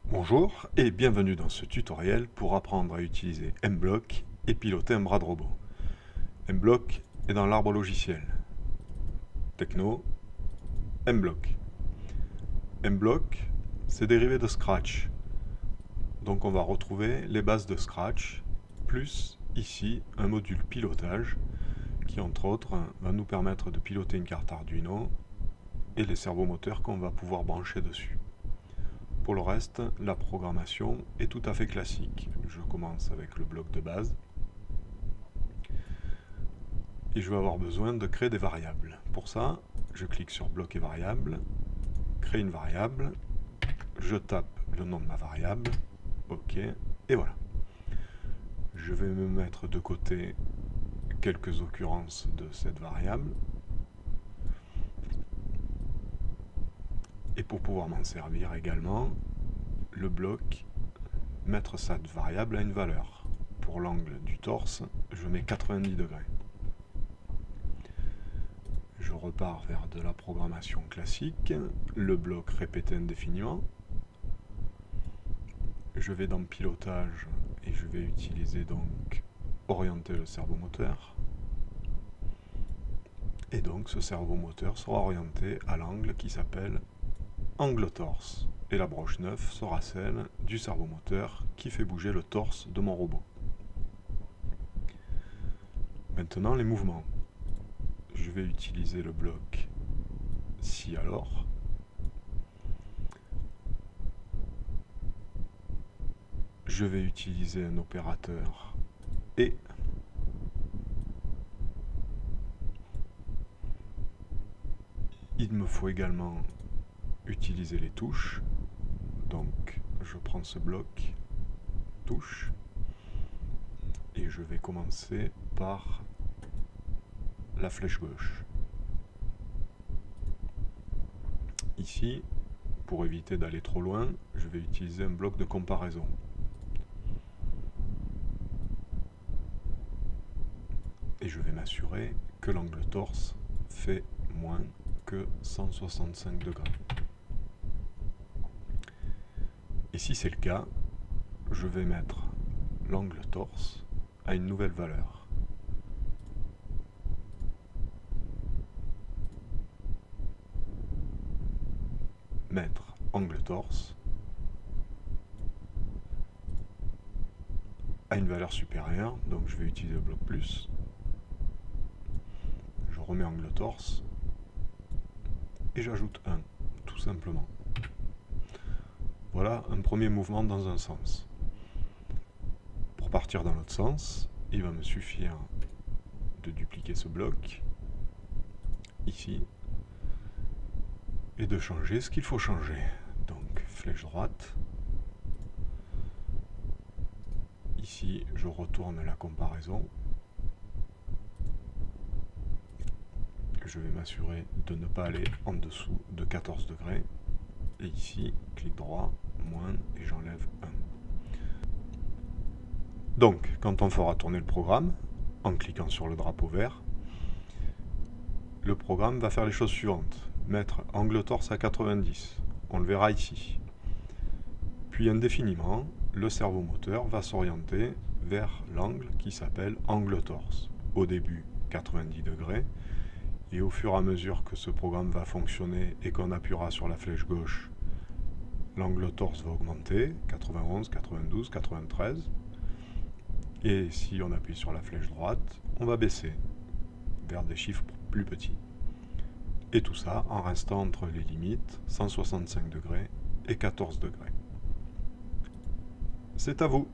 Bonjour et bienvenue dans ce tutoriel pour apprendre à utiliser Mblock et piloter un bras de robot. Mblock est dans l'arbre logiciel. Techno, Mblock. Mblock, c'est dérivé de Scratch. Donc on va retrouver les bases de Scratch, plus ici un module pilotage qui entre autres va nous permettre de piloter une carte Arduino et les servomoteurs qu'on va pouvoir brancher dessus. Pour le reste, la programmation est tout à fait classique. Je commence avec le bloc de base. Et je vais avoir besoin de créer des variables. Pour ça, je clique sur bloc et variable, créer une variable, je tape le nom de ma variable, OK, et voilà. Je vais me mettre de côté quelques occurrences de cette variable. Et pour pouvoir m'en servir également, le bloc, mettre cette variable à une valeur. Pour l'angle du torse, je mets 90 degrés. Je repars vers de la programmation classique, le bloc répété indéfiniment. Je vais dans pilotage et je vais utiliser donc orienter le servomoteur. Et donc ce servomoteur sera orienté à l'angle qui s'appelle angle torse. Et la broche 9 sera celle du servomoteur qui fait bouger le torse de mon robot. Maintenant les mouvements. Je vais utiliser le bloc si alors. Je vais utiliser un opérateur et il me faut également utiliser les touches. Donc je prends ce bloc touche et je vais commencer par la flèche gauche. Ici, pour éviter d'aller trop loin, je vais utiliser un bloc de comparaison. Et je vais m'assurer que l'angle torse fait moins que 165 degrés. Et si c'est le cas, je vais mettre l'angle torse à une nouvelle valeur. Mettre angle torse à une valeur supérieure, donc je vais utiliser le bloc plus. Je remets angle torse et j'ajoute 1, tout simplement. Voilà un premier mouvement dans un sens. Pour partir dans l'autre sens, il va me suffire de dupliquer ce bloc, ici, et de changer ce qu'il faut changer. Donc flèche droite. Ici, je retourne la comparaison. Je vais m'assurer de ne pas aller en dessous de 14 degrés. Et ici, clic droit, moins, et j'enlève 1. Donc, quand on fera tourner le programme, en cliquant sur le drapeau vert, le programme va faire les choses suivantes. Mettre angle torse à 90, on le verra ici. Puis indéfiniment, le servomoteur va s'orienter vers l'angle qui s'appelle angle torse. Au début, 90 degrés. Et au fur et à mesure que ce programme va fonctionner et qu'on appuiera sur la flèche gauche, l'angle torse va augmenter, 91, 92, 93. Et si on appuie sur la flèche droite, on va baisser vers des chiffres plus petits. Et tout ça en restant entre les limites 165 degrés et 14 degrés. C'est à vous!